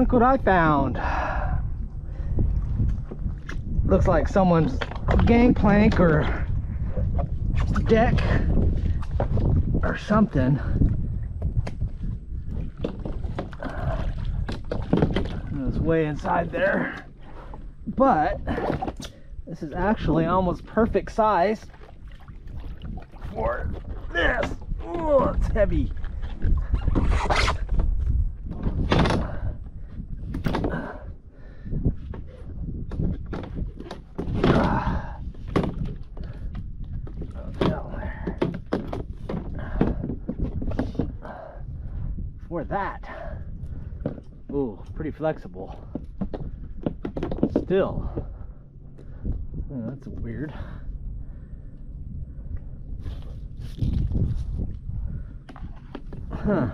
Look what I found. Looks like someone's gangplank or deck or something. It was way inside there, but this is actually almost perfect size for this. Oh, it's heavy. For that, ooh, pretty flexible. Still, oh, that's weird. Huh.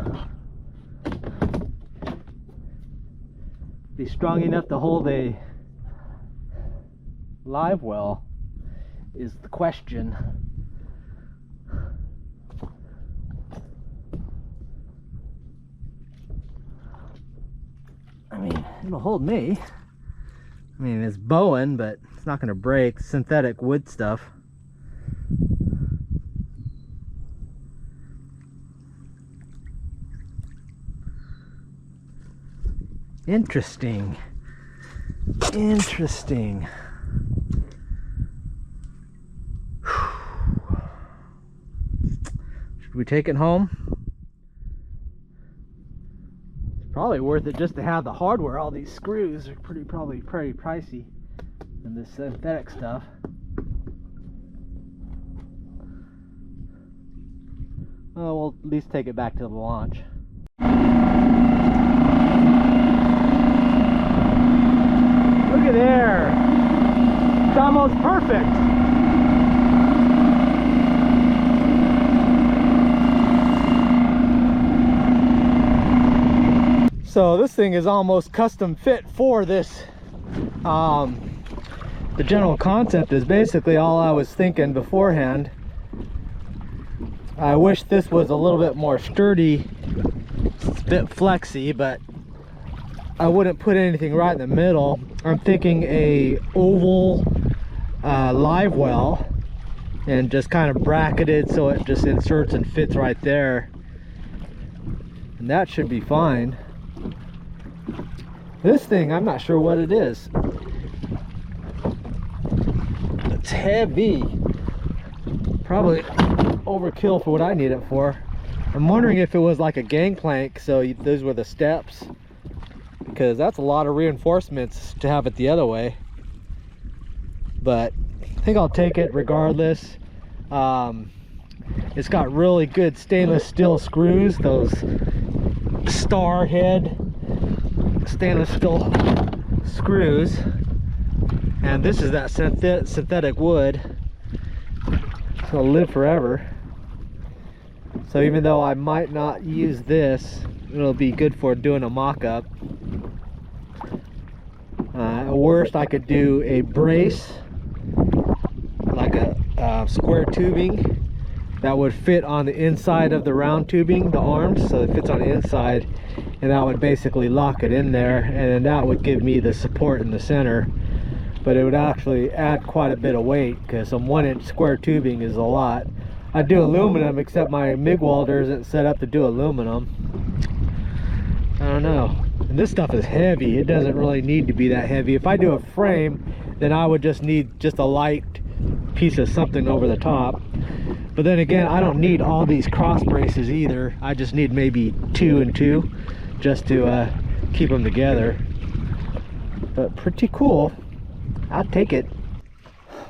Be strong enough to hold a live well is the question. I mean, it'll hold me. I mean, it's bowing, but it's not going to break. Synthetic wood stuff. Interesting. Interesting. Should we take it home? Probably worth it just to have the hardware. All these screws are probably pretty pricey, and this synthetic stuff. Oh, we'll at least take it back to the launch. Look at there. It's almost perfect. So this thing is almost custom fit for this. The general concept is basically all I was thinking beforehand. I wish this was a little bit more sturdy. It's a bit flexy, but I wouldn't put anything right in the middle. I'm thinking a oval live well and just kind of bracketed so it just inserts and fits right there. And that should be fine. This thing, I'm not sure what it is. It's heavy. Probably overkill for what I need it for. I'm wondering if it was like a gangplank, so those were the steps. Because that's a lot of reinforcements to have it the other way. But I think I'll take it regardless. It's got really good stainless steel screws, those star head stainless steel screws, and this is that synthetic wood. It'll live forever. So even though I might not use this, it'll be good for doing a mock-up. At worst, I could do a brace, like a square tubing that would fit on the inside of the round tubing, the arms, so it fits on the inside, and that would basically lock it in there, and then that would give me the support in the center. But it would actually add quite a bit of weight, because some 1-inch square tubing is a lot. I do aluminum, except my MIG welder isn't set up to do aluminum. I don't know. And this stuff is heavy. It doesn't really need to be that heavy. If I do a frame, then I would just need just a light piece of something over the top. But then again, I don't need all these cross braces either. I just need maybe 2 and 2 just to keep them together. But pretty cool. I'll take it.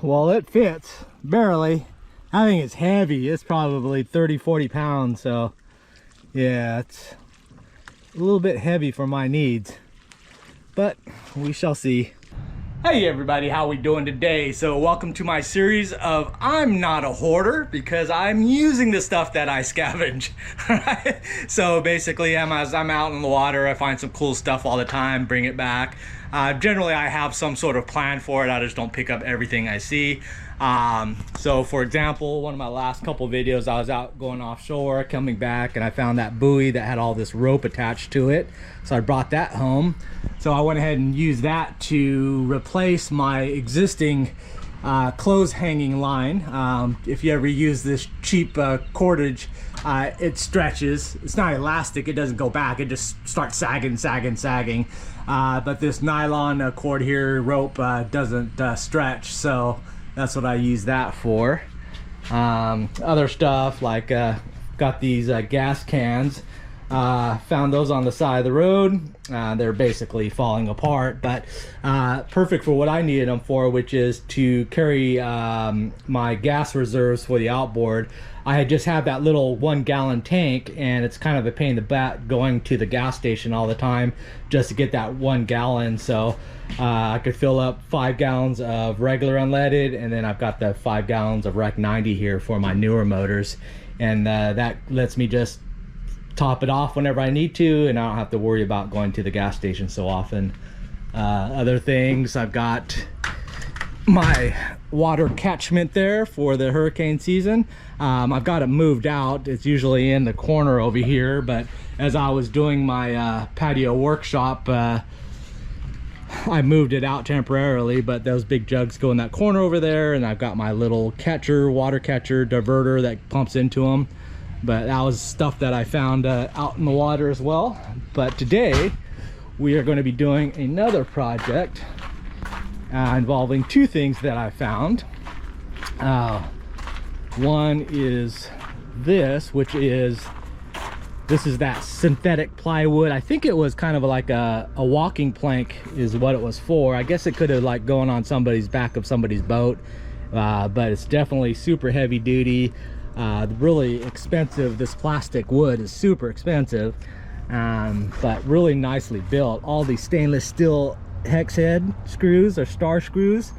Well, it fits barely. I think it's heavy. It's probably 30-40 pounds, so yeah, it's a little bit heavy for my needs, but we shall see. Hey everybody, how we doing today? So welcome to my series of I'm not a hoarder, because I'm using the stuff that I scavenge. Right? So basically, as I'm out in the water, I find some cool stuff all the time, bring it back. Generally I have some sort of plan for it. I just don't pick up everything I see. So for example, one of my last couple videos, I was out going offshore, coming back, and I found that buoy that had all this rope attached to it. So I brought that home. So I went ahead and used that to replace my existing clothes hanging line. If you ever use this cheap cordage, it stretches. It's not elastic, it doesn't go back, it just starts sagging. But this nylon cord here, rope, doesn't stretch, so that's what I use that for. Other stuff like got these gas cans. Found those on the side of the road. They're basically falling apart, but perfect for what I needed them for, which is to carry my gas reserves for the outboard. I had just had that little 1 gallon tank, and it's kind of a pain in the butt going to the gas station all the time just to get that 1 gallon. So I could fill up 5 gallons of regular unleaded, and then I've got the 5 gallons of Rec 90 here for my newer motors, and that lets me just top it off whenever I need to, and I don't have to worry about going to the gas station so often. Other things, I've got my water catchment there for the hurricane season. I've got it moved out. It's usually in the corner over here, but as I was doing my patio workshop, I moved it out temporarily, but those big jugs go in that corner over there, and I've got my little catcher, water catcher diverter that pumps into them. But that was stuff that I found out in the water as well. But today we are going to be doing another project involving 2 things that I found. One is this, which is that synthetic plywood. I think it was kind of like a walking plank is what it was for. I guess it could have like gone on somebody's back of somebody's boat, but it's definitely super heavy duty. Really expensive. This plastic wood is super expensive, but really nicely built. All these stainless steel hex head screws or star screws,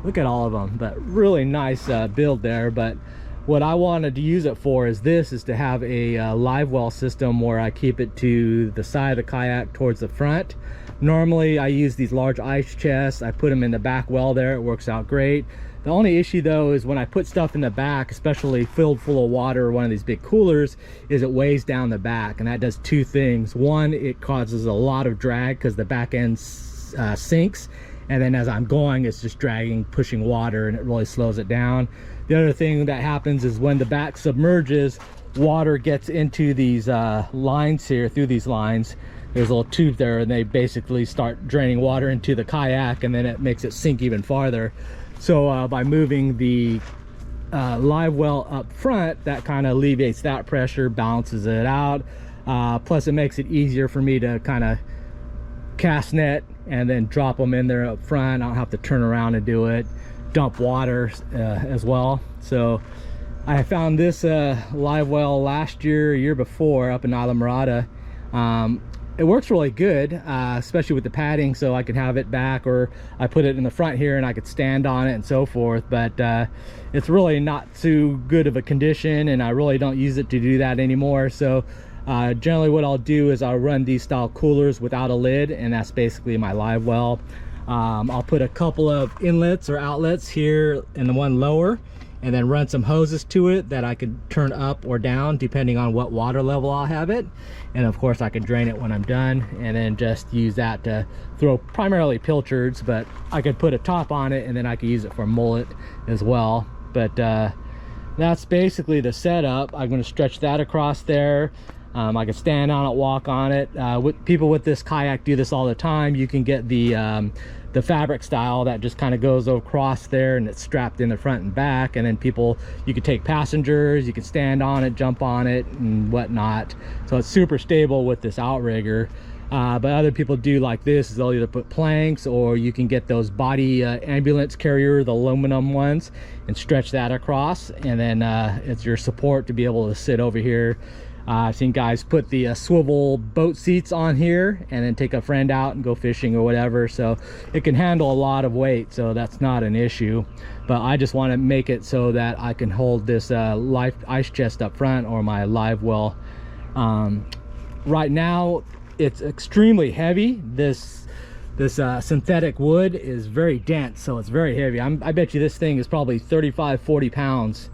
look at all of them, but really nice build there. But what I wanted to use it for is to have a live well system where I keep it to the side of the kayak towards the front. Normally I use these large ice chests, I put them in the back well there, it works out great. The only issue though is when I put stuff in the back, especially filled full of water or one of these big coolers, is it weighs down the back, and that does 2 things. One, it causes a lot of drag because the back end sinks, and then as I'm going, it's just dragging, pushing water, and it really slows it down. The other thing that happens is when the back submerges, water gets into these lines here, through these lines. There's a little tube there, and they basically start draining water into the kayak, and then it makes it sink even farther. So by moving the live well up front, that kind of alleviates that pressure, balances it out. Plus it makes it easier for me to kind of cast net and then drop them in there up front. I don't have to turn around and do it. Dump water as well. So I found this live well last year before up in Islamorada. It works really good, especially with the padding, so I can have it back, or I put it in the front here and I could stand on it and so forth. But it's really not too good of a condition, and I really don't use it to do that anymore. So generally what I'll do is I'll run these style coolers without a lid, and that's basically my live well. I'll put a couple of inlets or outlets here and the one lower, and then run some hoses to it that I could turn up or down depending on what water level I'll have it. And of course I can drain it when I'm done, and then just use that to throw primarily pilchards, but I could put a top on it, and then I could use it for mullet as well. But that's basically the setup. I'm going to stretch that across there. I can stand on it, walk on it. People with this kayak do this all the time. You can get the fabric style that just kind of goes across there, and it's strapped in the front and back, and then you could take passengers, you can stand on it, jump on it and whatnot. So it's super stable with this outrigger. But other people do like this, is they'll either put planks, or you can get those body ambulance carrier, the aluminum ones, and stretch that across, and then it's your support to be able to sit over here. I've seen guys put the swivel boat seats on here and then take a friend out and go fishing or whatever, so it can handle a lot of weight, so that's not an issue. But I just want to make it so that I can hold this live ice chest up front, or my live well. Right now it's extremely heavy. This This synthetic wood is very dense, so it's very heavy. I bet you this thing is probably 35-40 pounds.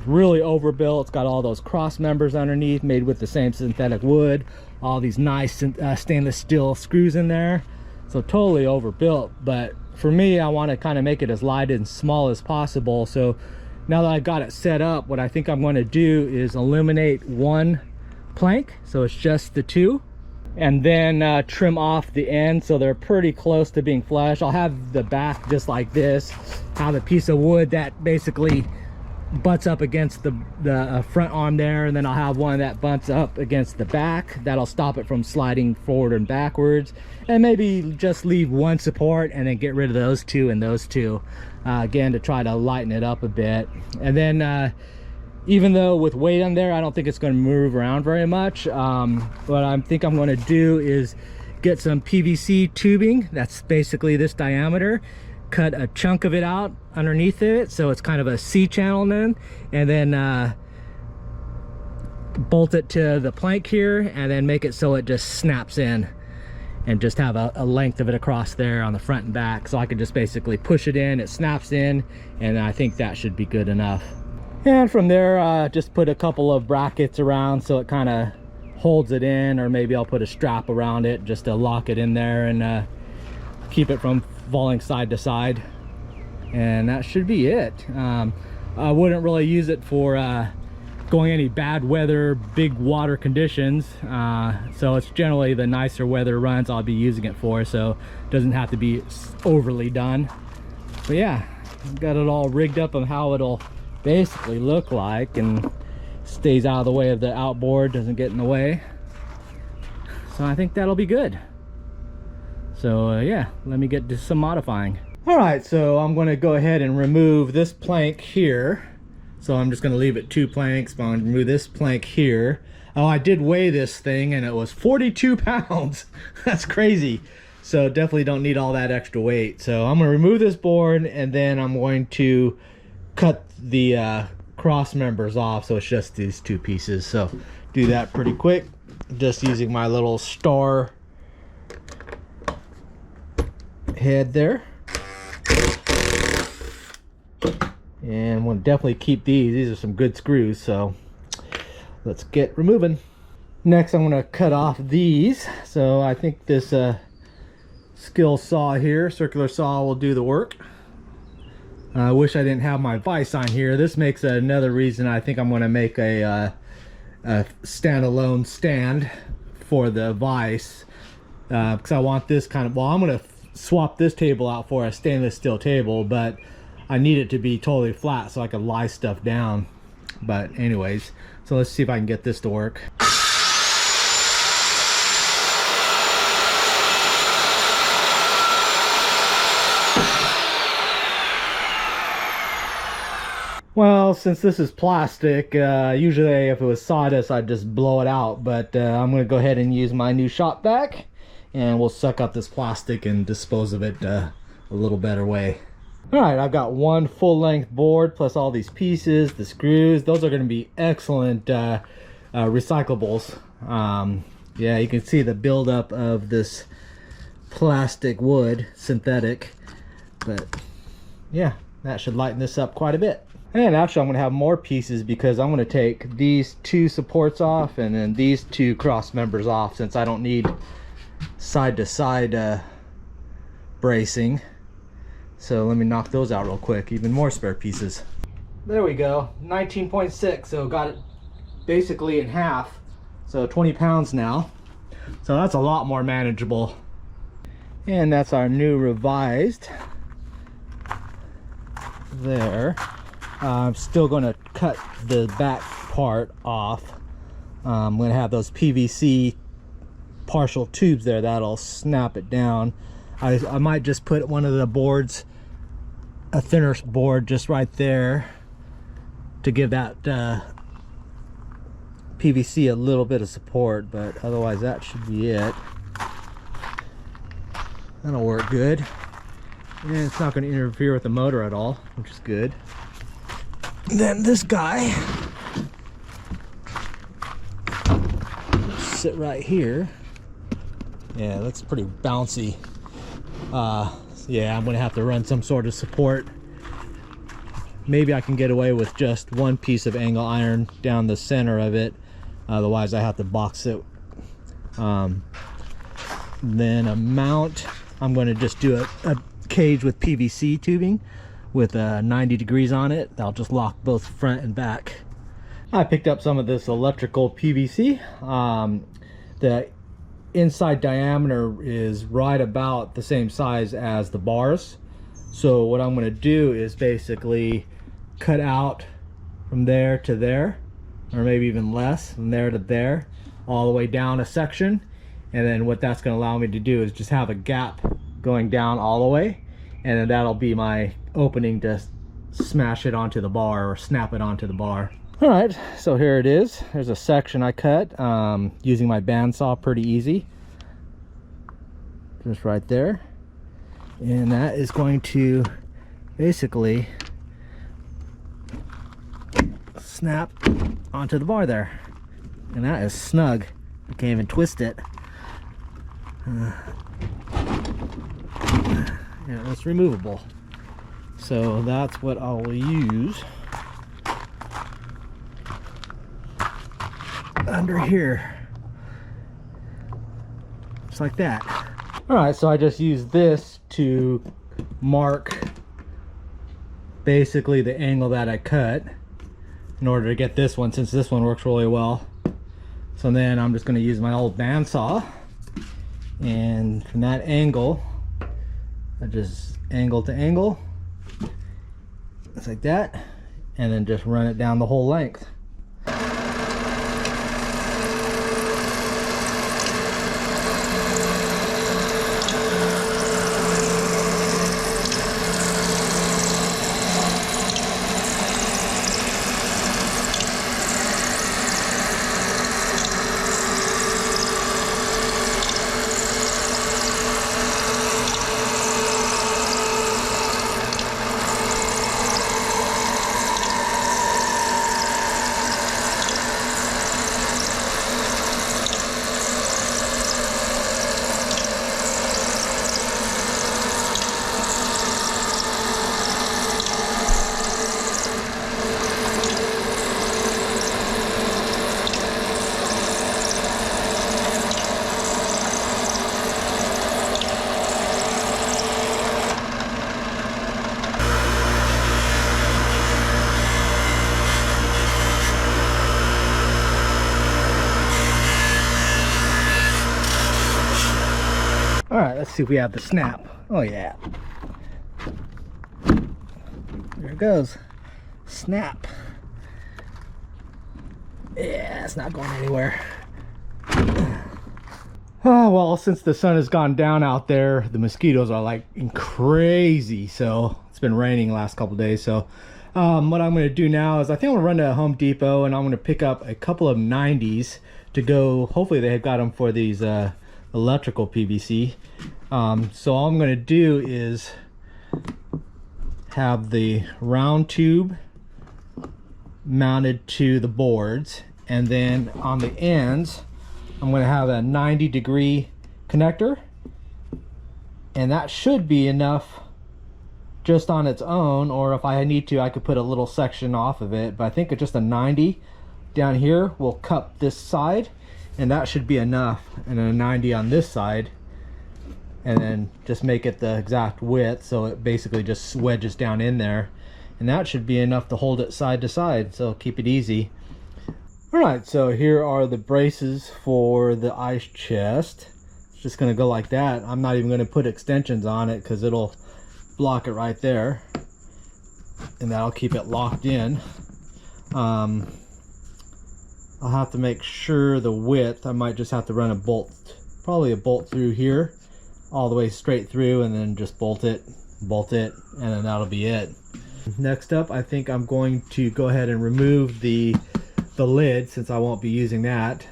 Really overbuilt. It's got all those cross members underneath made with the same synthetic wood, all these nice stainless steel screws in there, so totally overbuilt. But for me, I want to kind of make it as light and small as possible. So now that I've got it set up, what I think I'm going to do is eliminate one plank, so it's just the two, and then trim off the end so they're pretty close to being flush. I'll have the back just like this, have a piece of wood that basically butts up against the front arm there, and then I'll have one that butts up against the back. That'll stop it from sliding forward and backwards, and maybe just leave one support and then get rid of those two and those two, again, to try to lighten it up a bit. And then even though with weight on there, I don't think it's going to move around very much. What I think I'm going to do is get some PVC tubing that's basically this diameter, cut a chunk of it out underneath it so it's kind of a C channel then, and then bolt it to the plank here, and then make it so it just snaps in, and just have a length of it across there on the front and back, so I can just basically push it in, it snaps in, and I think that should be good enough. And from there, just put a couple of brackets around so it kind of holds it in, or maybe I'll put a strap around it just to lock it in there and keep it from falling side to side. And that should be it. I wouldn't really use it for going any bad weather, big water conditions, so it's generally the nicer weather runs I'll be using it for, so it doesn't have to be overly done. But yeah, got it all rigged up on how it'll basically look like, and stays out of the way of the outboard, doesn't get in the way, so I think that'll be good. So yeah, let me get to some modifying. All right, so I'm going to go ahead and remove this plank here. So I'm just going to leave it 2 planks, but I'm going to remove this plank here. Oh, I did weigh this thing and it was 42 pounds. That's crazy. So definitely don't need all that extra weight. So I'm going to remove this board, and then I'm going to cut the cross members off, so it's just these 2 pieces. So do that pretty quick, just using my little star head there. And we'll definitely keep these are some good screws, so let's get removing. Next, I'm going to cut off these. So I think this skill saw here, circular saw, will do the work. I wish I didn't have my vise on here. This makes another reason I think I'm going to make a standalone stand for the vise, because I want this kind of, well, I'm going to swap this table out for a stainless steel table, but I need it to be totally flat so I can lie stuff down. But anyways, so let's see if I can get this to work. Well, since this is plastic, usually if it was sawdust I'd just blow it out, but I'm going to go ahead and use my new shop vac, and we'll suck up this plastic and dispose of it a little better way. Alright, I've got 1 full-length board plus all these pieces, the screws. Those are going to be excellent recyclables. Yeah, you can see the buildup of this plastic wood, synthetic. But yeah, that should lighten this up quite a bit. And actually I'm going to have more pieces, because I'm going to take these 2 supports off and then these 2 cross members off, since I don't need side-to-side bracing. So let me knock those out real quick. Even more spare pieces. There we go, 19.6, so got it basically in half. So 20 pounds now. So that's a lot more manageable. And that's our new revised. There. I'm still going to cut the back part off. I'm going to have those PVC partial tubes there that'll snap it down. I might just put one of the boards, a thinner board, just right there to give that PVC a little bit of support, but otherwise that should be it. That'll work good, and it's not going to interfere with the motor at all, which is good. Then this guy, sit right here. Yeah, it looks pretty bouncy. Yeah, I'm gonna have to run some sort of support. Maybe I can get away with just one piece of angle iron down the center of it. Otherwise I have to box it. Then a mount, I'm going to just do a cage with PVC tubing with 90 degrees on it. That'll just lock both front and back. I picked up some of this electrical PVC. The inside diameter is right about the same size as the bars. So what I'm going to do is basically cut out from there to there, or maybe even less, from there to there, all the way down a section. And then what that's going to allow me to do is just have a gap going down all the way, and then that'll be my opening to smash it onto the bar or snap it onto the bar. All right, so here it is. There's a section I cut using my bandsaw, pretty easy, just right there. And that is going to basically snap onto the bar there. And that is snug. I can't even twist it. Yeah, it's removable. So that's what I will use under here. Just like that. Alright, so I just use this to mark basically the angle that I cut in order to get this one, since this one works really well. So then I'm just going to use my old bandsaw, and from that angle I just angle to angle, just like that, and then just run it down the whole length. All right, let's see if we have the snap. Oh yeah. There it goes. Snap. Yeah, it's not going anywhere. Oh, well, since the sun has gone down out there, the mosquitoes are like crazy. So it's been raining the last couple days. So what I'm going to do now is I think I'm going to run to Home Depot and I'm going to pick up a couple of 90s to go. Hopefully they have got them for these electrical PVC. So all I'm going to do is have the round tube mounted to the boards, and then on the ends I'm going to have a 90-degree connector, and that should be enough just on its own, or if I need to I could put a little section off of it, but I think just a 90 down here will cup this side, and that should be enough, and then a 90 on this side, and then just make it the exact width so it basically just wedges down in there, and that should be enough to hold it side to side, so keep it easy. Alright, so here are the braces for the ice chest. It's just going to go like that. I'm not even going to put extensions on it because it'll block it right there, and that'll keep it locked in. I'll have to make sure the width, I might just have to run a bolt, probably a bolt through here all the way straight through, and then just bolt it, and then that'll be it. Next up, I think I'm going to go ahead and remove the lid, since I won't be using that.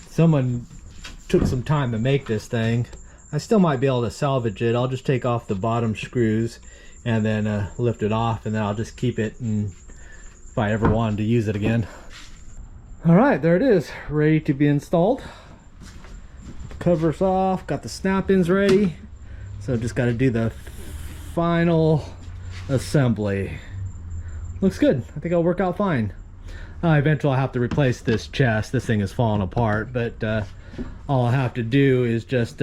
Someone took some time to make this thing. I still might be able to salvage it. I'll just take off the bottom screws and then lift it off, and then I'll just keep it, and if I ever wanted to use it again. All right, there it is, ready to be installed. covers off, got the snap-ins ready, so just got to do the final assembly. Looks good. I think it'll work out fine. Eventually I'll have to replace this chest. This thing is falling apart, but all I'll have to do is just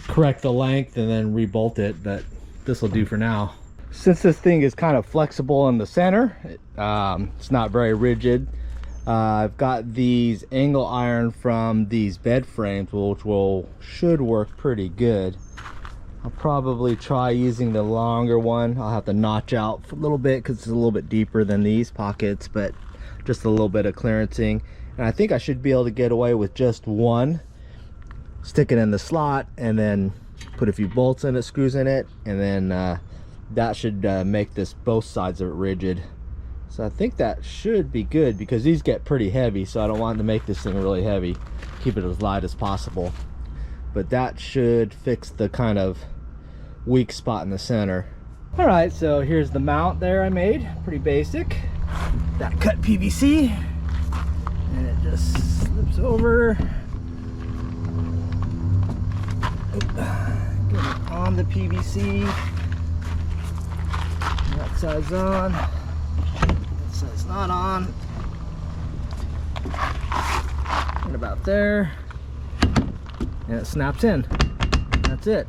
correct the length and then rebolt it, but this will do for now. Since this thing is kind of flexible in the center, it's not very rigid. I've got these angle iron from these bed frames, which should work pretty good. I'll probably try using the longer one. I'll have to notch out a little bit because it's a little bit deeper than these pockets, but just a little bit of clearancing. And I think I should be able to get away with just one. Stick it in the slot and then put a few bolts in it, screws in it, and then that should make this both sides of it rigid. So I think that should be good because these get pretty heavy, so I don't want to make this thing really heavy. Keep it as light as possible. But that should fix the kind of weak spot in the center. All right, so here's the mount there I made. Pretty basic. That cut PVC. And it just slips over. Get it on the PVC. That side's on. That side's not on. And about there. And it snaps in. That's it.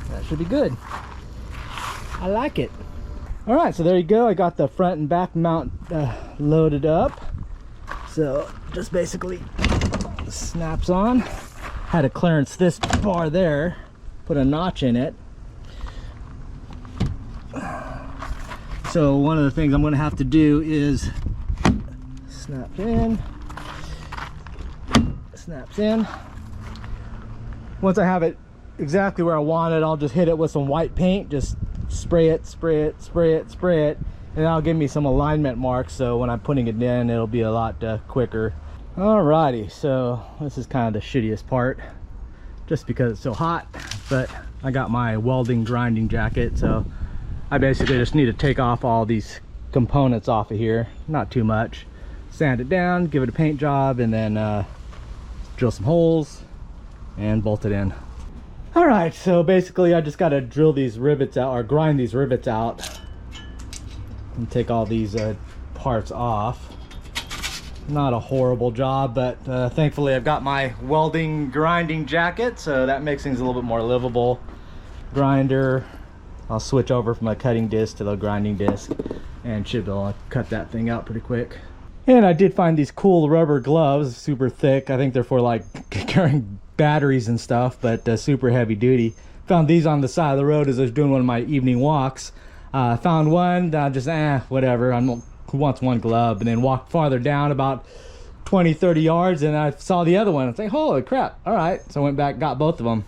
That should be good. I like it. All right, so there you go. I got the front and back mount loaded up. So just basically snaps on. Had to clearance this bar there, put a notch in it. So one of the things I'm going to have to do is snap in, snaps in. Once I have it exactly where I want it, I'll just hit it with some white paint, just spray it, spray it, spray it, spray it, and that'll give me some alignment marks, so when I'm putting it in, it'll be a lot quicker. Alrighty, so this is kind of the shittiest part, just because it's so hot, but I got my welding grinding jacket, so I basically just need to take off all these components off of here, not too much. Sand it down, give it a paint job, and then drill some holes and bolt it in. All right, so basically I just got to drill these rivets out, or grind these rivets out, and take all these parts off. Not a horrible job, but thankfully I've got my welding grinding jacket, so that makes things a little bit more livable. Grinder, I'll switch over from a cutting disc to the grinding disc and should be able to cut that thing out pretty quick. And I did find these cool rubber gloves, super thick. I think they're for like carrying batteries and stuff, but super heavy duty. Found these on the side of the road as I was doing one of my evening walks. Found one, just whatever, who wants one glove? And then walked farther down about 20-30 yards and I saw the other one. I was like, holy crap, all right. So I went back, got both of them.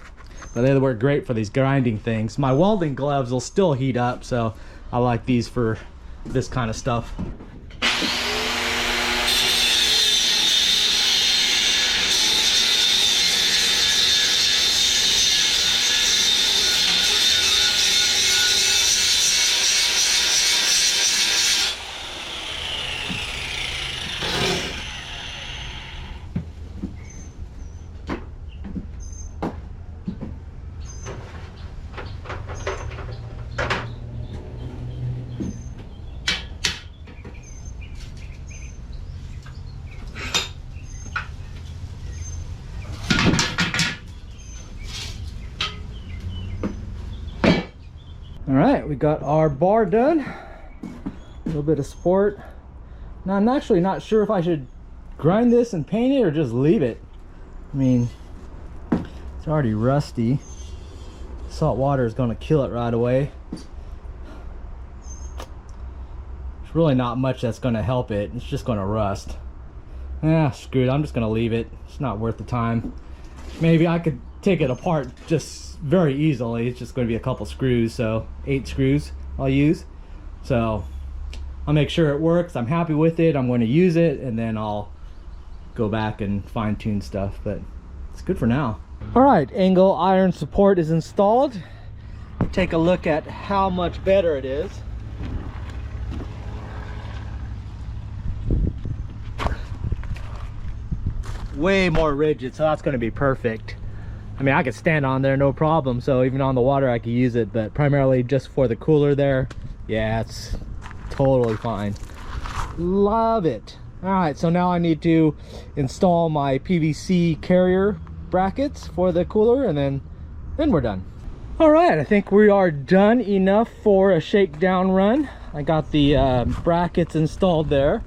But they work great for these grinding things. My welding gloves will still heat up, so I like these for this kind of stuff. All right, we got our bar done. A little bit of support. Now I'm actually not sure if I should grind this and paint it or just leave it. I mean, it's already rusty. Salt water is going to kill it right away. There's really not much that's going to help it. It's just going to rust. Screw it. I'm just going to leave it. It's not worth the time. Maybe I could take it apart just very easily. It's just going to be a couple screws, so 8 screws I'll use. So I'll make sure it works. I'm happy with it. I'm going to use it, and then I'll go back and fine-tune stuff, but it's good for now. All right, angle iron support is installed. Take a look at how much better it is. way more rigid, so that's going to be perfect. I mean, I could stand on there no problem, so even on the water I could use it, but primarily just for the cooler there, yeah, it's totally fine. Love it. All right, so now I need to install my PVC carrier brackets for the cooler, and then we're done. All right, I think we are done enough for a shakedown run. I got the brackets installed there.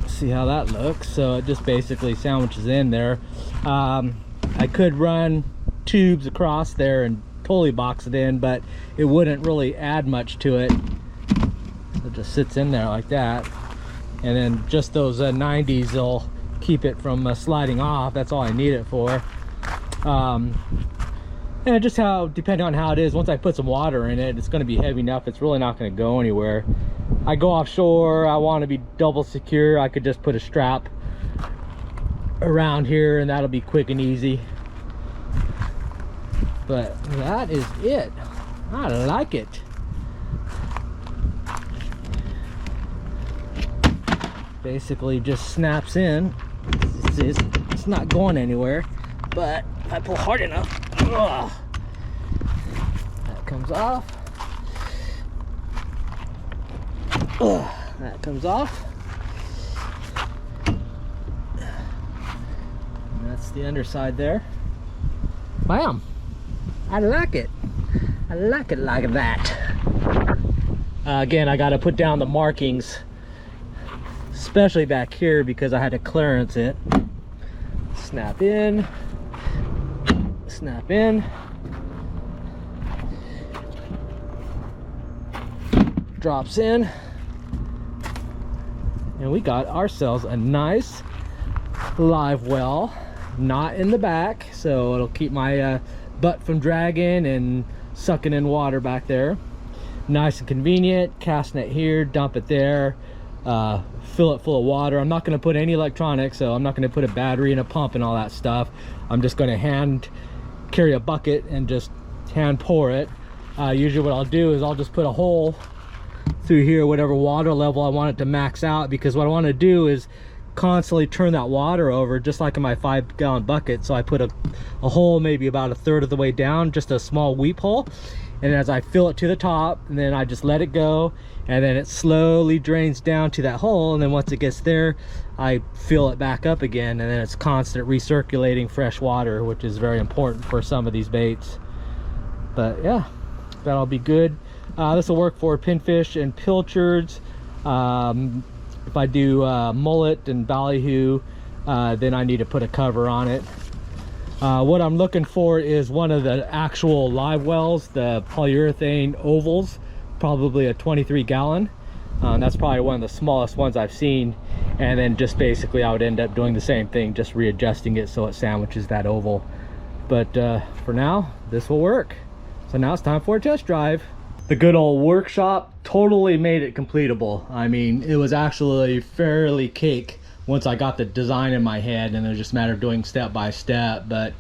See how that looks. So it just basically sandwiches in there. I could run tubes across there and totally box it in, but it wouldn't really add much to it. It just sits in there like that, and then just those 90s will keep it from sliding off. That's all I need it for. And just how, depending on how it is, once I put some water in it, it's going to be heavy enough, it's really not going to go anywhere. I go offshore, I want to be double secure, I could just put a strap around here and that'll be quick and easy. But that is it. I like it. Basically just snaps in. It's not going anywhere, but if I pull hard enough, ugh, that comes off. Ugh, that comes off. And that's the underside there. Bam! I like it. I like it like that. Again, I got to put down the markings, especially back here, because I had to clearance it. Snap in, snap in, drops in, and we got ourselves a nice live well, not in the back, so it'll keep my butt from dragging and sucking in water back there. Nice and convenient. Casting it here, dump it there, fill it full of water. I'm not going to put any electronics, so I'm not going to put a battery and a pump and all that stuff. I'm just going to hand carry a bucket and just hand pour it. Usually what I'll do is I'll just put a hole through here, whatever water level I want it to max out, because what I want to do is constantly turn that water over, just like in my 5-gallon bucket. So I put a hole maybe about 1/3 of the way down, just a small weep hole, and as I fill it to the top, and then I just let it go, and then it slowly drains down to that hole, and then once it gets there I fill it back up again, and then it's constant recirculating fresh water, which is very important for some of these baits. But yeah, that'll be good. This will work for pinfish and pilchards. If I do mullet and ballyhoo, then I need to put a cover on it. What I'm looking for is one of the actual live wells, the polyurethane ovals, probably a 23-gallon. That's probably one of the smallest ones I've seen, and then just basically I would end up doing the same thing, just readjusting it so it sandwiches that oval. But for now, this will work. So now it's time for a test drive. The good old workshop totally made it completable. I mean, it was actually fairly cake once I got the design in my head, and it was just a matter of doing step by step. But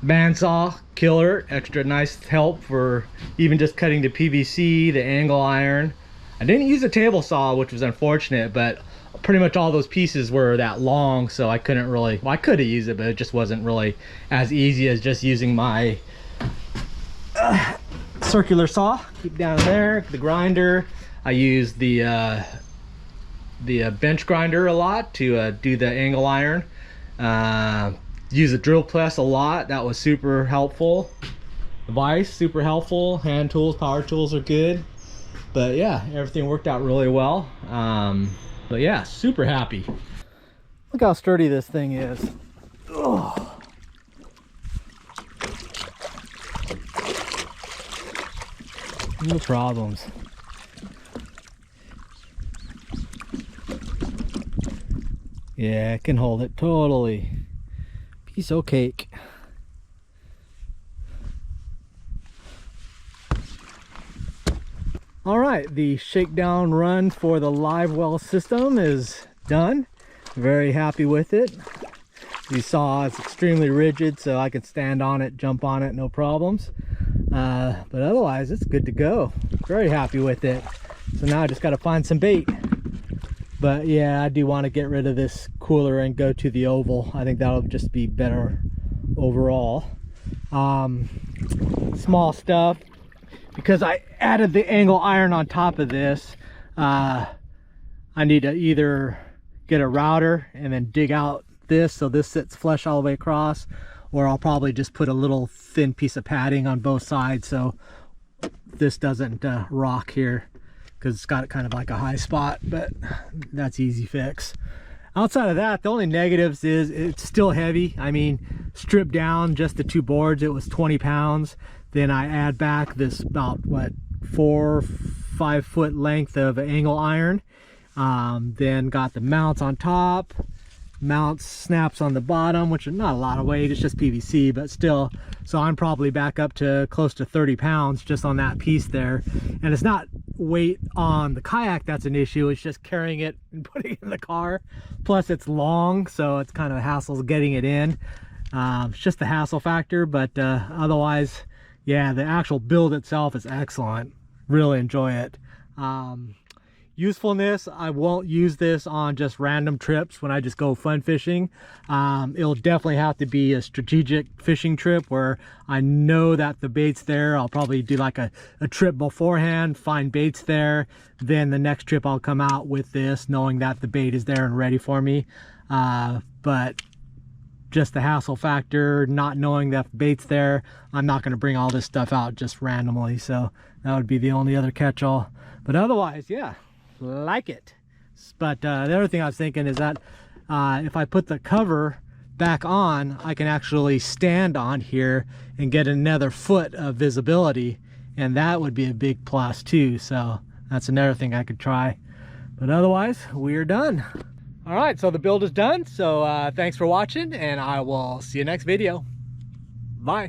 bandsaw, killer, extra nice help for even just cutting the PVC, the angle iron. I didn't use a table saw, which was unfortunate, but pretty much all those pieces were that long, so I couldn't really, well, I could have used it, but it just wasn't really as easy as just using my circular saw. Keep down there, the grinder. I use the bench grinder a lot to do the angle iron. Use the drill press a lot. That was super helpful. The vise, super helpful. Hand tools, power tools are good. But yeah, everything worked out really well. But yeah, super happy. Look how sturdy this thing is. Ugh. No problems. Yeah, it can hold it totally. Piece of cake. All right, the shakedown run for the live well system is done. Very happy with it. You saw it's extremely rigid, so I can stand on it, jump on it, no problems. But otherwise it's good to go. Very happy with it. So now I just got to find some bait. But yeah, I do want to get rid of this cooler and go to the oval. I think that'll just be better overall. Small stuff, because I added the angle iron on top of this. I need to either get a router and then dig out this so this sits flush all the way across, or I'll probably just put a little thin piece of padding on both sides so this doesn't rock here, because it's got kind of like a high spot, but that's easy fix. Outside of that, the only negatives is it's still heavy. I mean, stripped down just the 2 boards, it was 20 pounds. Then I add back this about, what, 4 or 5 foot length of angle iron. Then got the mounts on top, mounts, snaps on the bottom, which are not a lot of weight, it's just PVC, but still. So I'm probably back up to close to 30 pounds just on that piece there. And it's not weight on the kayak that's an issue, it's just carrying it and putting it in the car. Plus it's long, so it's kind of a hassle getting it in. It's just the hassle factor, but otherwise, yeah, the actual build itself is excellent. Really enjoy it. Usefulness, I won't use this on just random trips when I just go fun fishing. It'll definitely have to be a strategic fishing trip where I know that the bait's there. I'll probably do like a trip beforehand, find baits there. Then the next trip I'll come out with this knowing that the bait is there and ready for me. But just the hassle factor, not knowing that the bait's there, I'm not going to bring all this stuff out just randomly. So that would be the only other catch-all. But otherwise, yeah, like it. But the other thing I was thinking is that if I put the cover back on, I can actually stand on here and get another foot of visibility, and that would be a big plus too. So that's another thing I could try. But otherwise, we're done. All right, so the build is done. So thanks for watching, and I will see you next video. Bye.